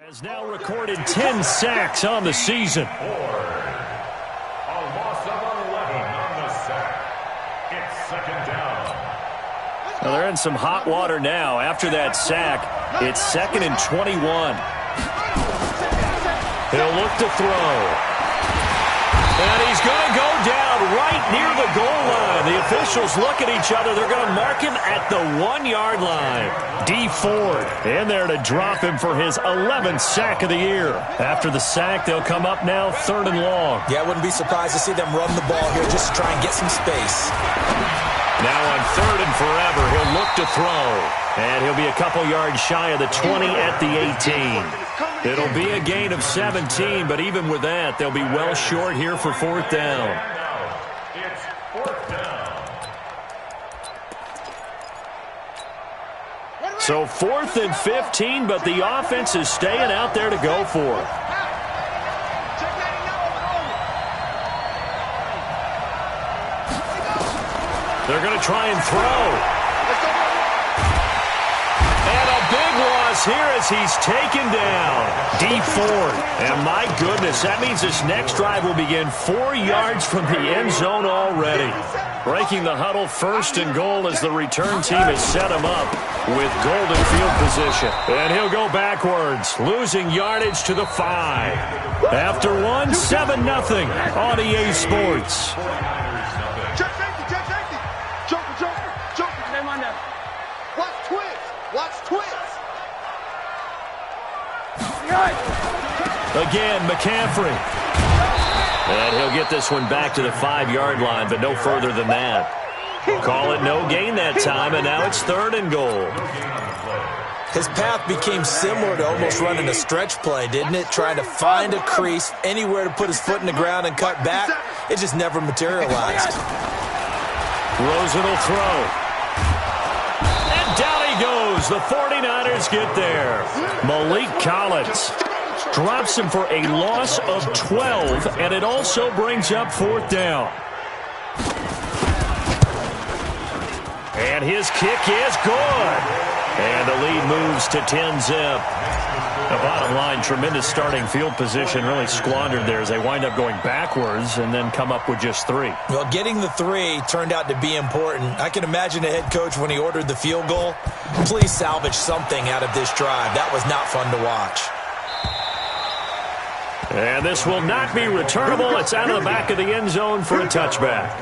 Has now recorded 10 sacks on the season. A loss of 11 on the sack. It's second down. Well, they're in some hot water now. After that sack, it's 2nd and 21. He'll look to throw. And he's going to go down right near the goal line. The officials look at each other. They're going to mark him at the 1-yard line. D. Ford in there to drop him for his 11th sack of the year. After the sack, they'll come up now 3rd and long. Yeah, I wouldn't be surprised to see them run the ball here just to try and get some space. Now on 3rd and forever, he'll look to throw. And he'll be a couple yards shy of the 20 at the 18. It'll be a gain of 17, but even with that, they'll be well short here for 4th down. It's 4th down. So 4th and 15, but the offense is staying out there to go for it. They're going to try and throw. Here as he's taken down. D. Ford. And my goodness, that means this next drive will begin 4 yards from the end zone already. Breaking the huddle, 1st and goal as the return team has set him up with golden field position. And he'll go backwards, losing yardage to the 5. After one, 7-0 on EA Sports. Check safety. Joker. Name on that. Watch twist. Again, McCaffrey. And he'll get this one back to the 5-yard line, but no further than that. Call it no gain that time, and now it's 3rd and goal. His path became similar to almost running a stretch play, didn't it? Trying to find a crease, anywhere to put his foot in the ground and cut back. It just never materialized. Rosen will throw. And down he goes. The 49ers get there. Malik Collins drops him for a loss of 12, and it also brings up 4th down. And his kick is good. And the lead moves to 10-zip. The bottom line, tremendous starting field position, really squandered there as they wind up going backwards and then come up with just 3. Well, getting the 3 turned out to be important. I can imagine the head coach when he ordered the field goal. Please salvage something out of this drive. That was not fun to watch. And this will not be returnable. It's out of the back of the end zone for a touchback.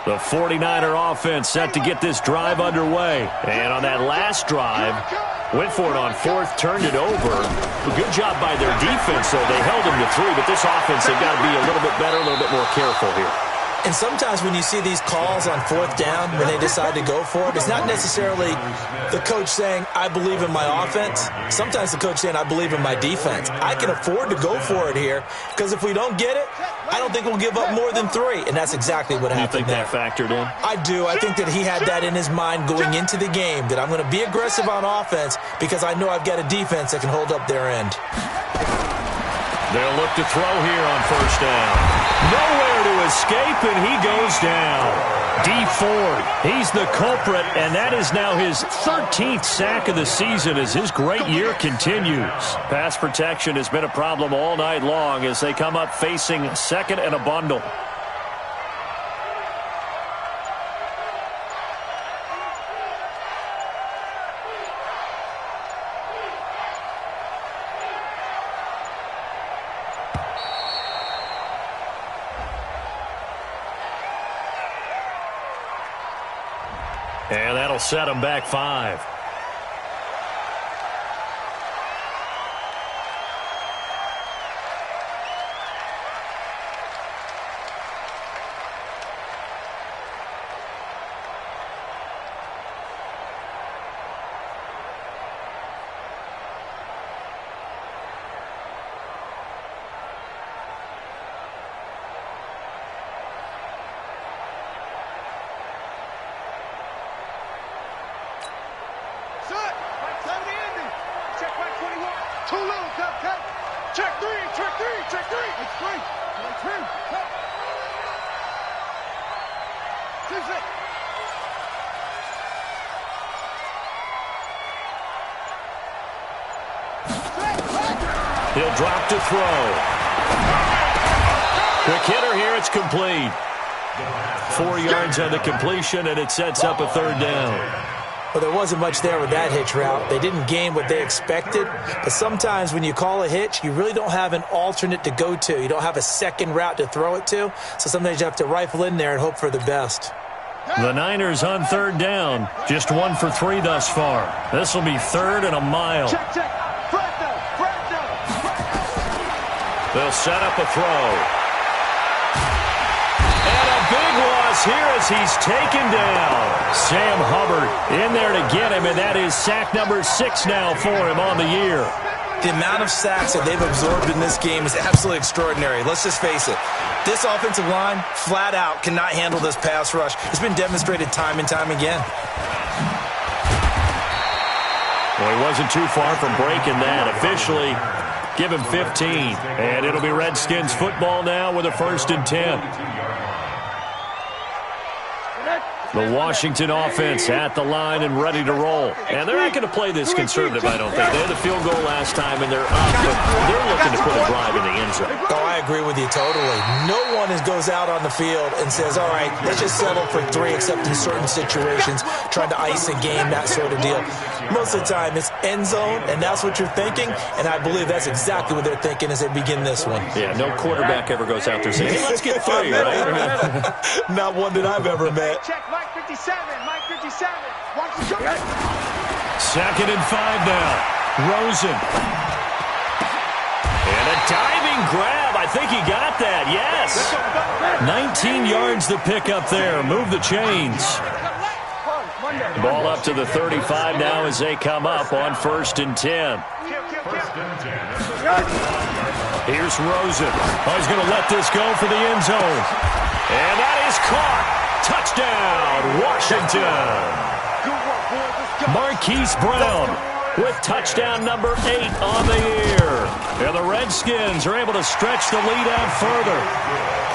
The 49er offense set to get this drive underway. And on that last drive, went for it on 4th, turned it over. A good job by their defense, though. They held them to 3, but this offense, they've got to be a little bit better, a little bit more careful here. And sometimes when you see these calls on 4th down, when they decide to go for it, it's not necessarily the coach saying, I believe in my offense. Sometimes the coach saying, I believe in my defense. I can afford to go for it here because if we don't get it, I don't think we'll give up more than 3. And that's exactly what happened there. You think that factored in? I do. I think that he had that in his mind going into the game, that I'm going to be aggressive on offense because I know I've got a defense that can hold up their end. They'll look to throw here on 1st down. Nowhere to escape, and he goes down. D. Ford, he's the culprit, and that is now his 13th sack of the season as his great year continues. Pass protection has been a problem all night long as they come up facing 2nd and a bundle. And that'll set them back 5. Too little, check 3. It's 3. He'll drop to throw. Quick hitter here. It's complete. 4 yards on the completion, and it sets up a third down. Well, there wasn't much there with that hitch route. They didn't gain what they expected. But sometimes when you call a hitch, you really don't have an alternate to go to. You don't have a second route to throw it to. So sometimes you have to rifle in there and hope for the best. The Niners on third down. Just 1 for 3 thus far. This will be 3rd and a mile. They'll set up a throw. And a big loss here as he's taken down. Sam Hubbard in there to get him, and that is sack number 6 now for him on the year. The amount of sacks that they've absorbed in this game is absolutely extraordinary. Let's just face it. This offensive line, flat out, cannot handle this pass rush. It's been demonstrated time and time again. Well, he wasn't too far from breaking that. Officially, give him 15. And it'll be Redskins football now with a 1st and 10. The Washington offense at the line and ready to roll. And they're not going to play this conservative, I don't think. They had the field goal last time, and they're up, but they're looking to put a drive in the end zone. Oh, I agree with you totally. No one goes out on the field and says, all right, let's just settle for 3 except in certain situations, trying to ice a game, that sort of deal. Most of the time, it's end zone, and that's what you're thinking, and I believe that's exactly what they're thinking as they begin this one. Yeah, no quarterback ever goes out there saying, hey, let's get 3, right? Not one that I've ever met. Check Mike 57, Mike 57. Watch the jump. 2nd and 5 now. Rosen. And a diving grab. I think he got that. Yes. 19 yards to pick up there. Move the chains. Ball up to the 35 now as they come up on 1st and 10. Here's Rosen. Oh, he's going to let this go for the end zone. And that is caught. Touchdown, Washington. Marquise Brown with touchdown number 8 on the year. And the Redskins are able to stretch the lead out further.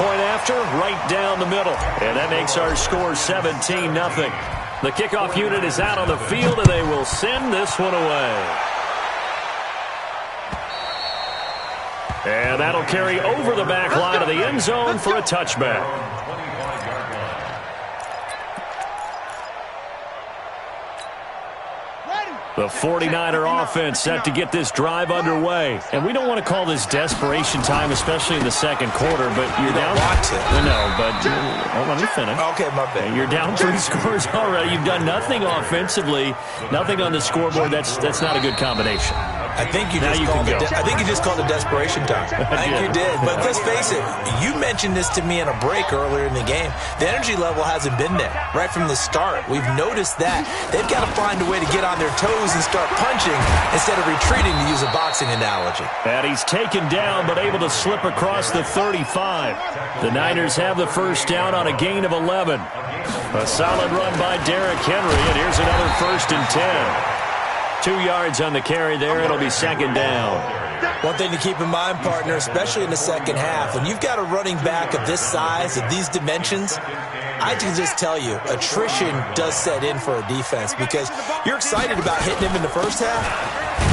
Point after, right down the middle. And that makes our score 17-0. The kickoff unit is out on the field, and they will send this one away. And that'll carry over the back line of the end zone for a touchback. The 49er offense set to get this drive underway. And we don't want to call this desperation time, especially in the second quarter, but you're down. Want to. No, but let me finish. Okay, my bad. You're down 3 scores already. You've done nothing offensively, nothing on the scoreboard. That's not a good combination. I think you just called it desperation time. I think you did. But let's face it, you mentioned this to me in a break earlier in the game. The energy level hasn't been there right from the start. We've noticed that. They've got to find a way to get on their toes and start punching instead of retreating, to use a boxing analogy. And he's taken down but able to slip across the 35. The Niners have the 1st down on a gain of 11. A solid run by Derrick Henry, and here's another 1st and 10. 2 yards on the carry there. It'll be 2nd down. One thing to keep in mind, partner, especially in the second half, when you've got a running back of this size, of these dimensions, I can just tell you, attrition does set in for a defense because you're excited about hitting him in the first half.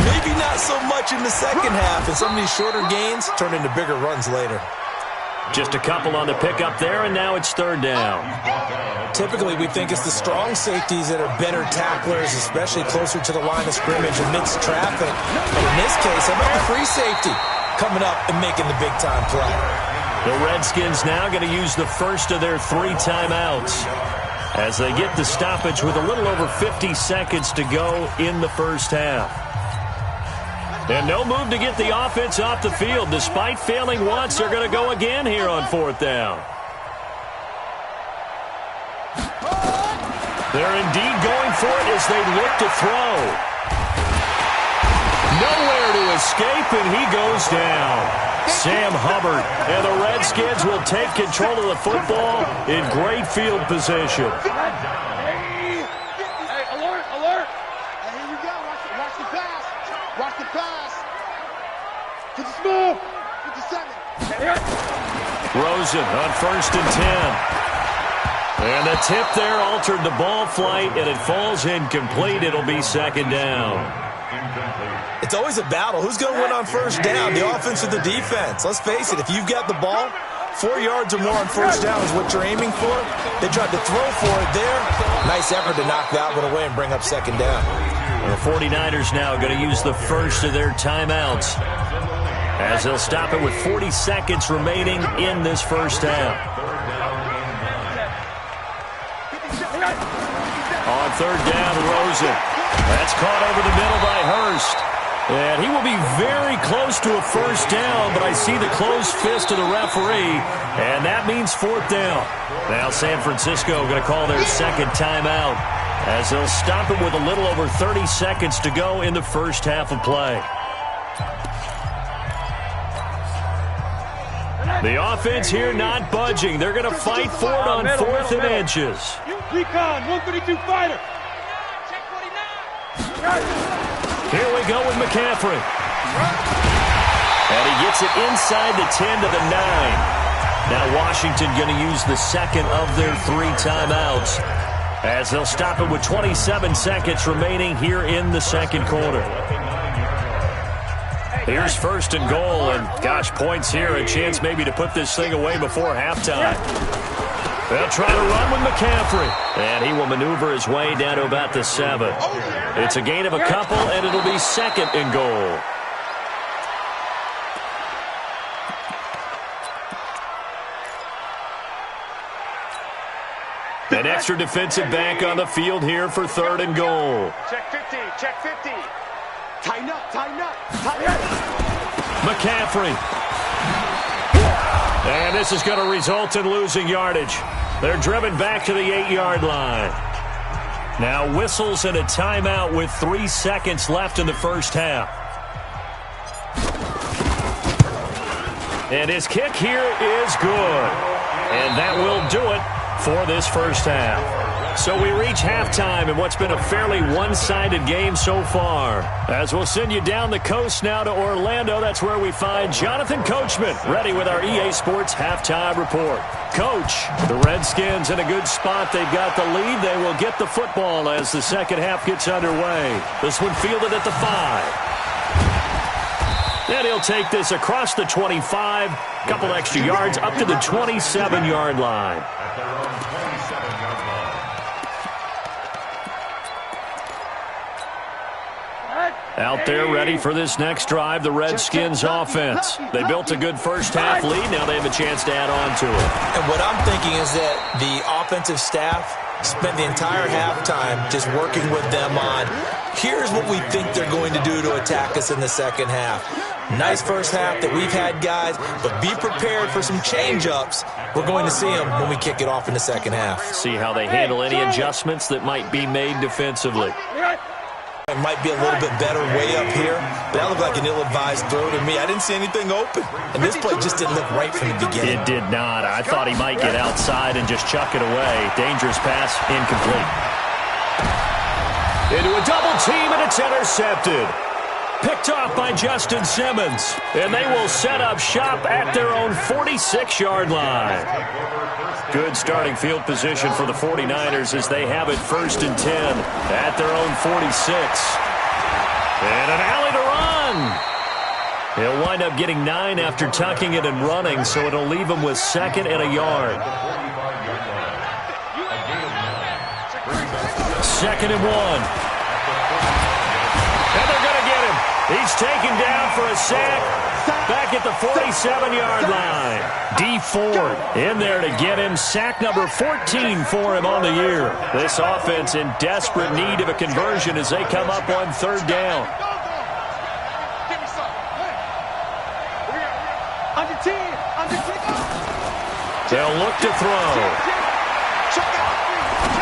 Maybe not so much in the second half, and some of these shorter gains turn into bigger runs later. Just a couple on the pickup there, and now it's 3rd down. Typically, we think it's the strong safeties that are better tacklers, especially closer to the line of scrimmage amidst traffic. But in this case, how about the free safety coming up and making the big-time play? The Redskins now going to use the first of their 3 timeouts as they get the stoppage with a little over 50 seconds to go in the first half. And no move to get the offense off the field. Despite failing once, they're going to go again here on 4th down. They're indeed going for it as they look to throw. Nowhere to escape, and he goes down. Sam Hubbard and the Redskins will take control of the football in great field position. Hey, alert, alert. Hey, here you go. Watch the pass. Watch the pass. To the smooth. 57. Rosen on 1st and 10. And the tip there altered the ball flight, and it falls incomplete. It'll be 2nd down. It's always a battle. Who's going to win on 1st down, the offense or the defense? Let's face it, if you've got the ball, 4 yards or more on 1st down is what you're aiming for. They tried to throw for it there. Nice effort to knock that one away and bring up 2nd down. The 49ers now going to use the first of their timeouts, as they'll stop it with 40 seconds remaining in this 1st half. On 3rd down, Rosen. That's caught over the middle by Hurst. And he will be very close to a 1st down, but I see the closed fist of the referee, and that means 4th down. Now San Francisco going to call their 2nd timeout, as they'll stop it with a little over 30 seconds to go in the 1st half of play. The offense here not budging. They're going to fight for it on 4th and inches. Recon, 132 fighter. Here we go with McCaffrey. And he gets it inside the 10 to the 9. Now Washington going to use the 2nd of their 3 timeouts, as they'll stop it with 27 seconds remaining here in the 2nd quarter. Here's 1st and goal, and gosh, points here, a chance maybe to put this thing away before halftime. They'll try to run with McCaffrey, and he will maneuver his way down to about the 7. It's a gain of a couple, and it'll be 2nd and goal. An extra defensive back on the field here for 3rd and goal. Check 50, check 50. Tighten up, tighten up, tighten up. McCaffrey. And this is going to result in losing yardage. They're driven back to the 8-yard line. Now whistles and a timeout with 3 seconds left in the 1st half. And his kick here is good. And that will do it for this 1st half. So we reach halftime in what's been a fairly one-sided game so far. As we'll send you down the coast now to Orlando, that's where we find Jonathan Coachman ready with our EA Sports Halftime Report. Coach, the Redskins in a good spot. They've got the lead. They will get the football as the 2nd half gets underway. This one fielded at the 5. And he'll take this across the 25, couple extra yards up to the 27-yard line. Out there ready for this next drive, the Redskins offense. They built a good 1st half lead. Now they have a chance to add on to it. And what I'm thinking is that the offensive staff spent the entire halftime just working with them on, here's what we think they're going to do to attack us in the 2nd half. Nice 1st half that we've had, guys, but be prepared for some change-ups. We're going to see them when we kick it off in the 2nd half. See how they handle any adjustments that might be made defensively. It might be a little bit better way up here, but that looked like an ill-advised throw to me. I didn't see anything open, and this play just didn't look right from the beginning. It did not. I thought he might get outside and just chuck it away. Dangerous pass, incomplete. Into a double team, and it's intercepted. Picked off by Justin Simmons, and they will set up shop at their own 46-yard line. Good starting field position for the 49ers as they have it 1st and 10 at their own 46. And an alley to run. He'll wind up getting 9 after tucking it and running, so it'll leave him with 2nd and a yard. 2nd and 1. And they're going to get him. He's taken down for a sack back at the 47-yard line. D Ford in there to get him. Sack number 14 for him on the year. This offense in desperate need of a conversion as they come up on 3rd down. They'll look to throw.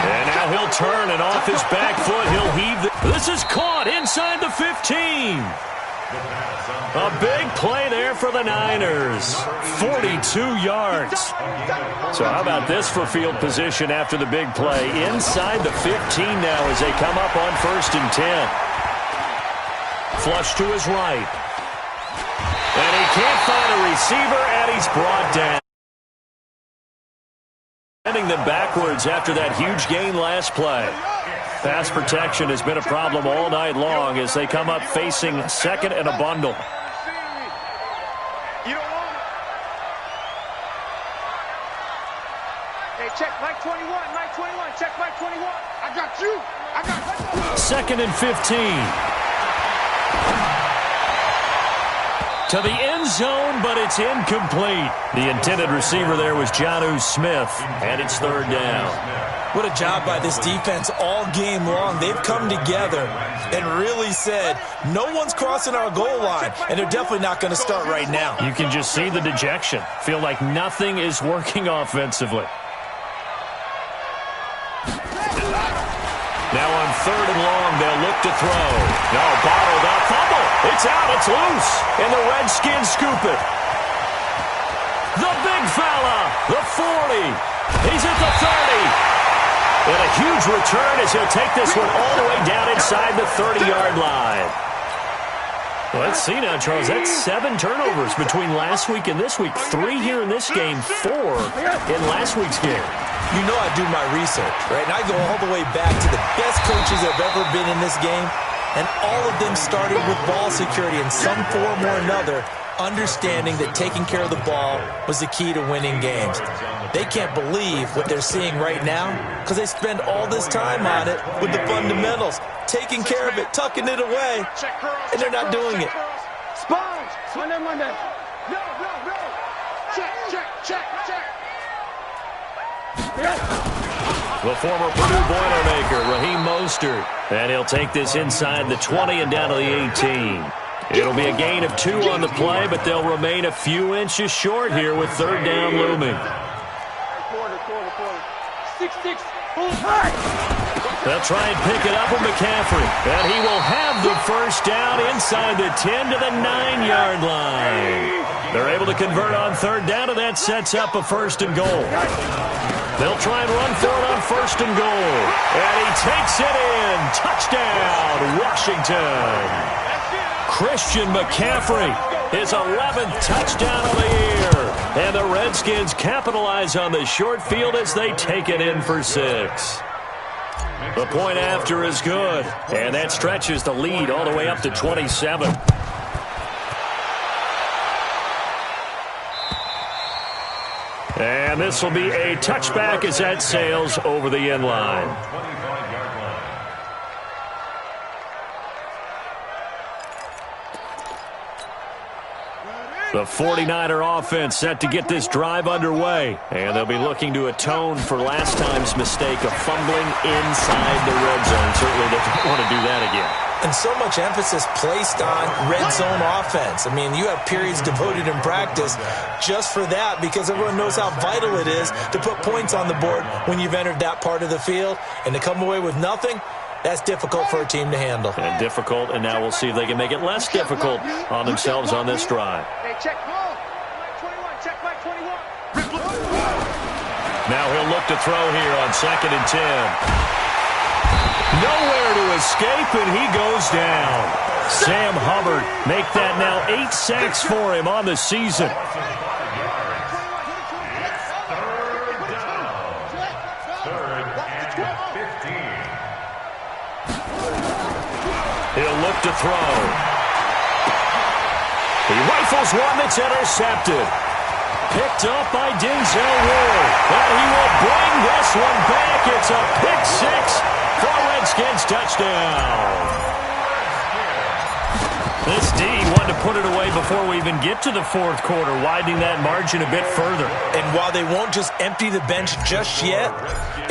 And now he'll turn, and off his back foot, he'll heave. This is caught inside the 15. A big play there for the Niners. 42 yards. So how about this for field position after the big play? Inside the 15 now as they come up on 1st and 10. Flush to his right. And he can't find a receiver, and he's brought down. Sending them backwards after that huge gain last play. Pass protection has been a problem all night long as they come up facing second and a bundle. You don't want it. Hey, check Mike 21, Mike 21, check Mike 21. I got you. I got you. Second and 15. To the end zone, but it's incomplete. The intended receiver there was Jonnu Smith, and it's third down. What a job by this defense all game long. They've come together and really said, no one's crossing our goal line, and they're definitely not going to start right now. You can just see the dejection. Feel like nothing is working offensively. Now on third and long, they'll look to throw. No, bottled up, fumble. It's out, it's loose. And the Redskins scoop it. The big fella, the 40. He's at the 30. And a huge return as he'll take this one all the way down inside the 30-yard line. Well, let's see now, Charles. That's 7 turnovers between last week and this week. 3 here in this game, 4 in last week's game. You know I do my research, right? And I go all the way back to the best coaches that have ever been in this game, and all of them started with ball security in some form or another, understanding that taking care of the ball was the key to winning games. They can't believe what they're seeing right now because they spend all this time on it with the fundamentals, taking care of it, tucking it away, and they're not doing it. Sponge, Monday. No. Check. The former Purdue Boilermaker, Raheem Mostert. And he'll take this inside the 20 and down to the 18. It'll be a gain of 2 on the play, but they'll remain a few inches short here with third down looming. Quarter. 6-6. They'll try and pick it up with McCaffrey. And he will have the first down inside the 10 to the 9-yard line. They're able to convert on third down, and that sets up a first and goal. They'll try and run for it on first and goal. And he takes it in. Touchdown, Washington. Christian McCaffrey, his 11th touchdown of the year. And the Redskins capitalize on the short field as they take it in for 6. The point after is good. And that stretches the lead all the way up to 27. And this will be a touchback as that sails over the end line. The 49er offense set to get this drive underway. And they'll be looking to atone for last time's mistake of fumbling inside the red zone. Certainly they don't want to do that again. And so much emphasis placed on red zone offense. I mean, you have periods devoted in practice just for that because everyone knows how vital it is to put points on the board when you've entered that part of the field. And to come away with nothing, that's difficult for a team to handle. And difficult, and now we'll see if they can make it less difficult on themselves on this drive. Hey, check ball. Mike 21, check Mike 21. Now he'll look to throw here on second and 10. Nowhere to escape, and he goes down. Sam Hubbard make that now 8 sacks for him on the season. He'll look to throw. He rifles one that's intercepted. Picked up by Denzel Ward. And he will bring this one back. It's a pick 6. For Redskins touchdown. This D wanted to put it away before we even get to the fourth quarter, widening that margin a bit further. And while they won't just empty the bench just yet,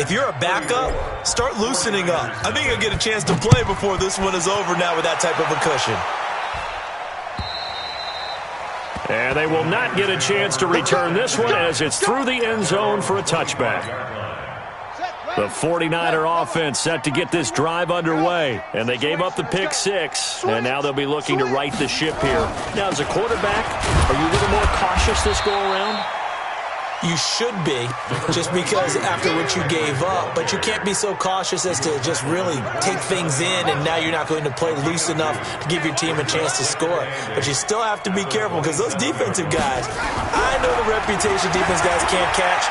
if you're a backup, start loosening up. I think you'll get a chance to play before this one is over now with that type of a cushion. And they will not get a chance to return this one as it's through the end zone for a touchback. The 49er offense set to get this drive underway, and they gave up the pick 6, and now they'll be looking to right the ship here. Now, as a quarterback, are you a little more cautious this go-around? You should be, just because after what you gave up, but you can't be so cautious as to just really take things in, and now you're not going to play loose enough to give your team a chance to score. But you still have to be careful because those defensive guys, I know the reputation defense guys can't catch.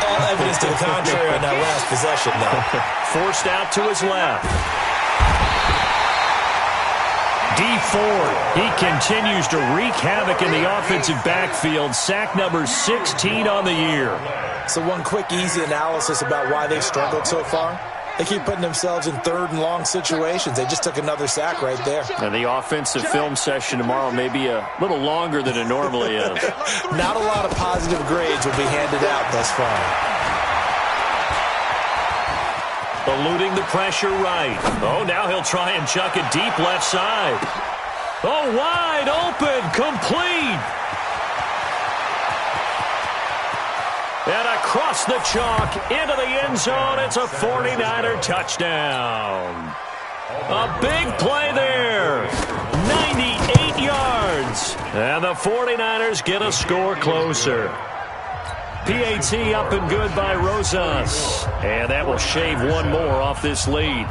All evidence to the contrary on that last possession, though. Forced out to his left. Dee Ford, he continues to wreak havoc in the offensive backfield. Sack number 16 on the year. So one quick, easy analysis about why they've struggled so far. They keep putting themselves in third and long situations. They just took another sack right there. And the offensive film session tomorrow may be a little longer than it normally is. Not a lot of positive grades will be handed out thus far. Eluding the pressure right. Oh, now he'll try and chuck it deep left side. Oh, wide open, complete. And across the chalk, into the end zone, it's a 49er touchdown. A big play there. 98 yards. And the 49ers get a score closer. PAT up and good by Rosas. And that will shave one more off this lead.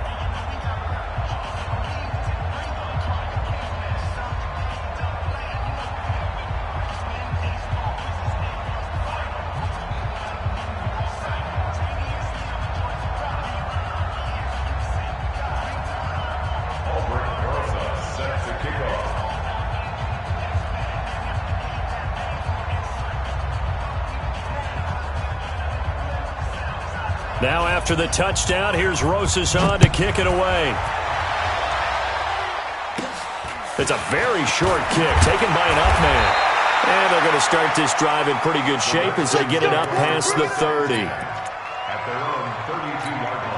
Now after the touchdown, here's Rosas on to kick it away. It's a very short kick taken by an up man. And they're going to start this drive in pretty good shape as they get it up past the 30. At their own 32-yard line.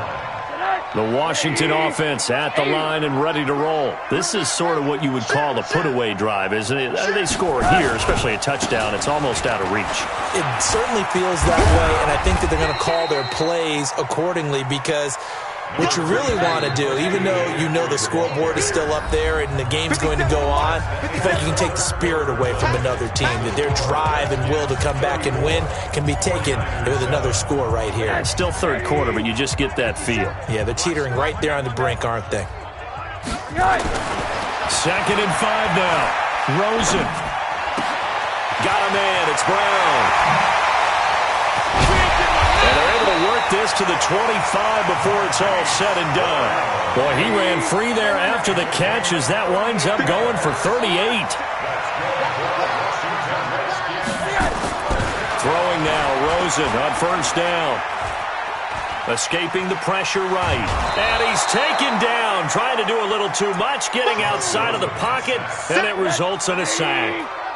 The Washington offense at the line and ready to roll. This is sort of what you would call a put-away drive, isn't it? They score here, especially a touchdown. It's almost out of reach. It certainly feels that way, and I think that they're going to call their plays accordingly because what you really want to do, even though you know the scoreboard is still up there and the game's going to go on, in fact, you can take the spirit away from another team, that their drive and will to come back and win can be taken with another score right here. Yeah, it's still third quarter, but you just get that feel. Yeah, they're teetering right there on the brink, aren't they? 2nd and 5 now. Rosen. Got a man. It's Brown. And they're able to work this to the 25 before it's all said and done. Boy, he ran free there after the catch as that winds up going for 38. Throwing now, Rosen on first down. Escaping the pressure right. And he's taken down, trying to do a little too much, getting outside of the pocket, and it results in a sack.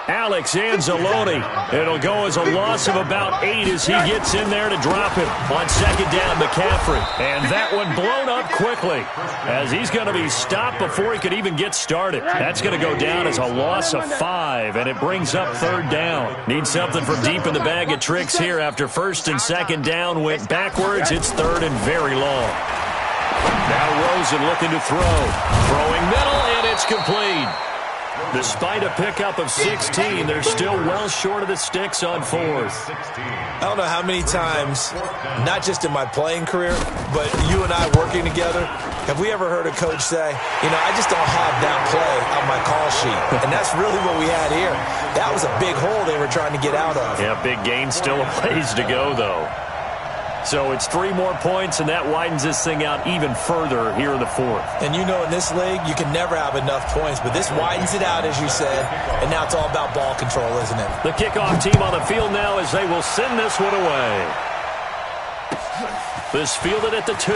Alex Anzalone. It'll go as a loss of about 8 as he gets in there to drop him. On 2nd down, McCaffrey. And that one blown up quickly as he's going to be stopped before he could even get started. That's going to go down as a loss of 5, and it brings up 3rd down. Need something from deep in the bag of tricks here after 1st and 2nd down went backwards. It's 3rd and very long. Now Rosen looking to throw. Throwing middle, and it's complete. Despite a pickup of 16, they're still well short of the sticks on 4th. I don't know how many times, not just in my playing career, but you and I working together, have we ever heard a coach say, you know, I just don't have that play on my call sheet. And that's really what we had here. That was a big hole they were trying to get out of. Yeah, big gain, still a ways to go, though. So it's 3 more points, and that widens this thing out even further here in the 4th. And you know in this league, you can never have enough points, but this widens it out, as you said, and now it's all about ball control, isn't it? The kickoff team on the field now as they will send this one away. This fielded at the 2.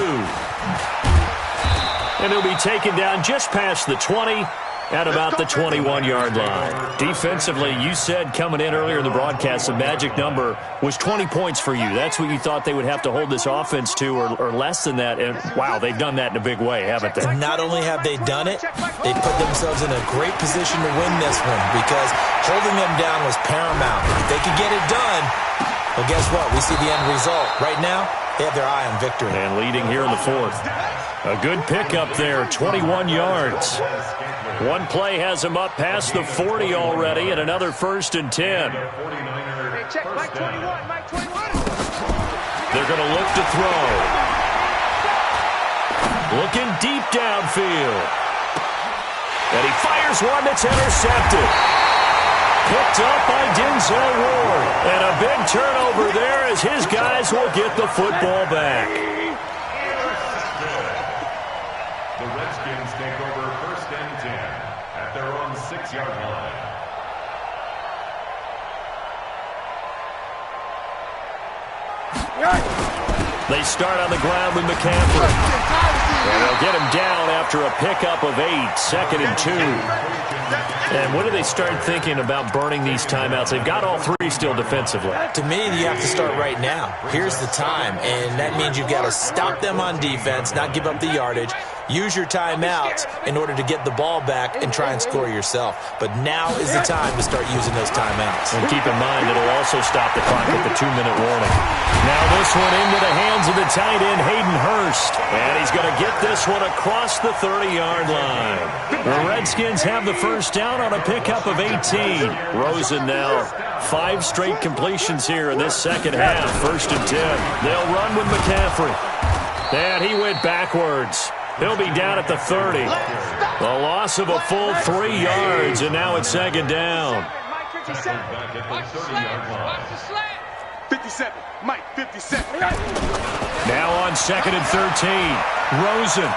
And it'll be taken down just past the 20 at about the 21-yard line. Defensively, you said coming in earlier in the broadcast, the magic number was 20 points for you. That's what you thought they would have to hold this offense to, or less than that. And, wow, they've done that in a big way, haven't they? And not only have they done it, they put themselves in a great position to win this one because holding them down was paramount. If they could get it done, well, guess what? We see the end result. Right now, they have their eye on victory. And leading here in the 4th. A good pickup there, 21 yards. One play has him up past the 40 already, and another 1st and 10. Hey, check Mike 21, Mike 21. They're going to look to throw. Looking deep downfield. And he fires one that's intercepted. Picked up by Denzel Ward. And a big turnover there as his guys will get the football back. The Redskins take over 1st and 10 at their own 6-yard line. They start on the ground with McCaffrey. And they'll get him down after a pickup of 8, 2nd and 2. And when do they start thinking about burning these timeouts? They've got all 3 still defensively. To me, you have to start right now. Here's the time, and that means you've got to stop them on defense, not give up the yardage, use your timeouts in order to get the ball back and try and score yourself. But now is the time to start using those timeouts. And keep in mind, it'll also stop the clock at the 2-minute warning. Now this one into the hands of the tight end, Hayden Hurst. And he's going to get this one across the 30-yard line. The Redskins have the first down on a pickup of 18. Rosen now 5 straight completions here in this second half. 1st and 10. They'll run with McCaffrey. And he went backwards. He'll be down at the 30. A loss of a full 3 yards, and now it's 2nd down. 57. Mike, 57. Now on 2nd and 13. Rosen.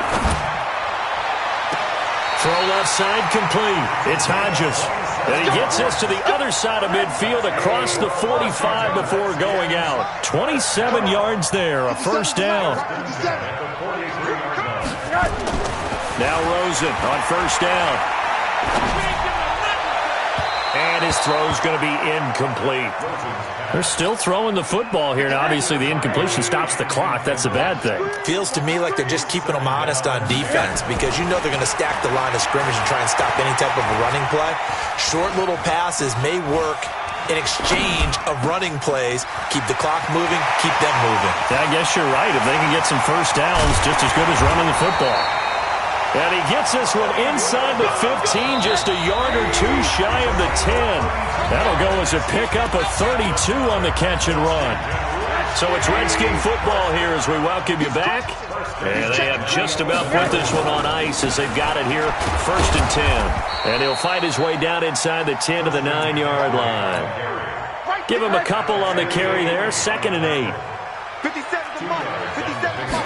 Throw left side complete. It's Hodges. And he gets this to the other side of midfield across the 45 before going out. 27 yards there, a 1st down. Now Rosen on 1st down. And his throw's going to be incomplete. They're still throwing the football here. Now, obviously, the incompletion stops the clock. That's a bad thing. Feels to me like they're just keeping them honest on defense because you know they're going to stack the line of scrimmage and try and stop any type of a running play. Short little passes may work in exchange of running plays. Keep the clock moving, keep them moving. Yeah, I guess you're right. If they can get some first downs, just as good as running the football. And he gets this one inside the 15, just a yard or 2 shy of the 10. That'll go as a pickup of 32 on the catch and run. So it's Redskin football here as we welcome you back. And they have just about put this one on ice as they've got it here, 1st and 10. And he'll fight his way down inside the 10 to the 9-yard line. Give him a couple on the carry there, 2nd and 8. 57 to Mike. 57 to Mike.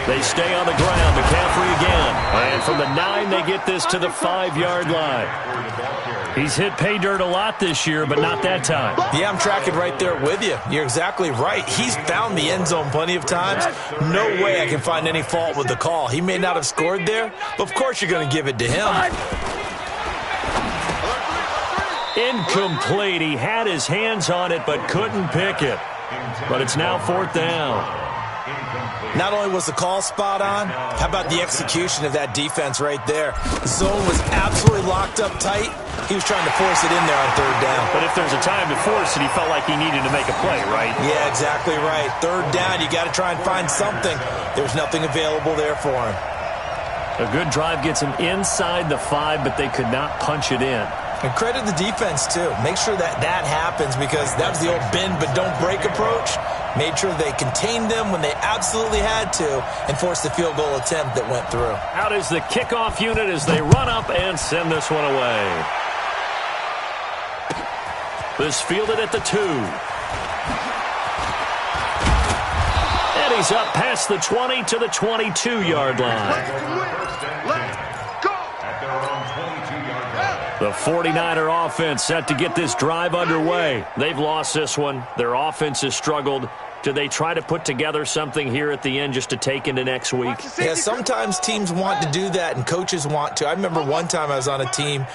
They stay on the ground. McCaffrey again. And from the 9, they get this to the 5-yard line. He's hit pay dirt a lot this year, but not that time. Yeah, I'm tracking right there with you. You're exactly right. He's found the end zone plenty of times. No way I can find any fault with the call. He may not have scored there, but of course you're going to give it to him. Incomplete. He had his hands on it, but couldn't pick it. But it's now 4th down. Not only was the call spot on, how about the execution of that defense right there? The zone was absolutely locked up tight. He was trying to force it in there on 3rd down. But if there's a time to force it, he felt like he needed to make a play, right? Yeah, exactly right. 3rd down, you got to try and find something. There's nothing available there for him. A good drive gets him inside the 5, but they could not punch it in. And credit the defense, too. Make sure that happens because that was the old bend but don't break approach. Made sure they contained them when they absolutely had to and forced the field goal attempt that went through. Out is the kickoff unit as they run up and send this one away. This fielded at the 2. And he's up past the 20 to the 22-yard line. The 49er offense set to get this drive underway. They've lost this one. Their offense has struggled. Do they try to put together something here at the end just to take into next week? Yeah, sometimes teams want to do that and coaches want to. I remember one time I was on a team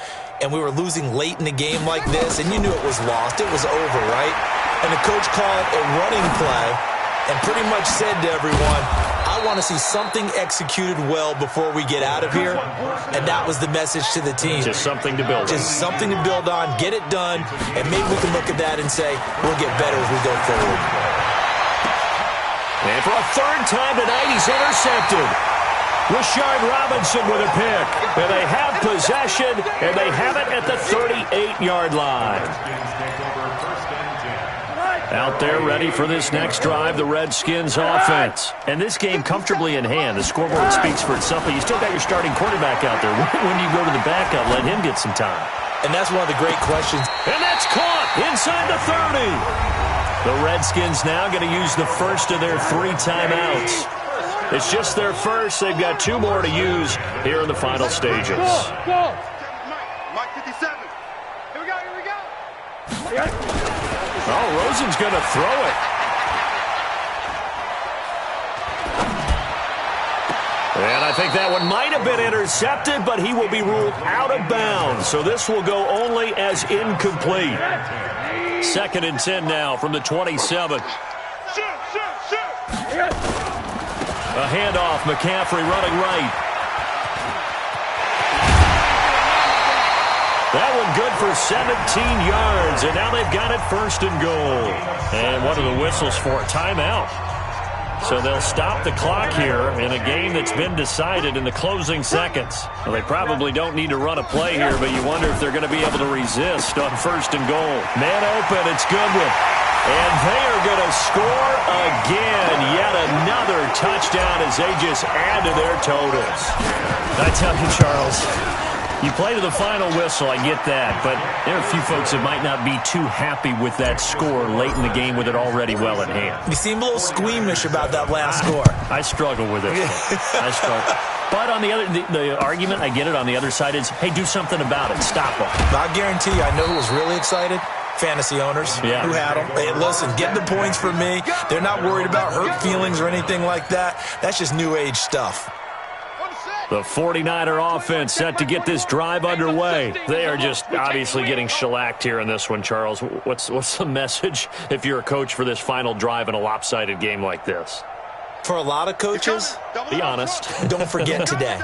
and we were losing late in the game like this and you knew it was lost. It was over, right? And the coach called a running play and pretty much said to everyone, I want to see something executed well before we get out of here. And that was the message to the team. Just something to build on. Just something to build on, get it done, and maybe we can look at that and say, we'll get better as we go forward. And for a 3rd time tonight, he's intercepted. Rashard Robinson with a pick. And they have possession, and they have it at the 38-yard line. Out there ready for this next drive, the Redskins offense. And this game comfortably in hand. The scoreboard speaks for itself, but you still got your starting quarterback out there. When do you go to the backup, let him get some time? And that's one of the great questions. And that's caught inside the 30. The Redskins now going to use the first of their 3 timeouts. It's just their first. They've got 2 more to use here in the final stages. Go. Mike 57. Here we go, here we go. Oh, Rosen's going to throw it. And I think that one might have been intercepted, but he will be ruled out of bounds. So this will go only as incomplete. 2nd and 10 now from the 27. A handoff, McCaffrey running right. That one good for 17 yards, and now they've got it 1st and goal. And what are the whistles for? Timeout. So they'll stop the clock here in a game that's been decided in the closing seconds. Well, they probably don't need to run a play here, but you wonder if they're going to be able to resist on 1st and goal. Man open, it's Goodwin. And they are going to score again. Yet another touchdown as they just add to their totals. I tell you, Charles, you play to the final whistle, I get that. But there are a few folks that might not be too happy with that score late in the game with it already well in hand. You seem a little squeamish about that last score. I struggle with it. I struggle. But on the other, the argument, I get it, on the other side is, hey, do something about it. Stop them. I guarantee you, I know who was really excited. Fantasy owners who had them. Hey, listen, get the points for me. They're not worried about hurt feelings or anything like that. That's just new age stuff. The 49er offense set to get this drive underway. They are just obviously getting shellacked here in this one, Charles. What's the message if you're a coach for this final drive in a lopsided game like this? For a lot of coaches, be honest. Don't forget today.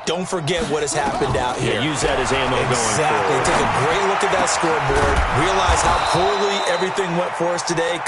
Don't forget what has happened out here. Yeah, use that as ammo going forward. Exactly. Take a great look at that scoreboard. Realize how poorly everything went for us today.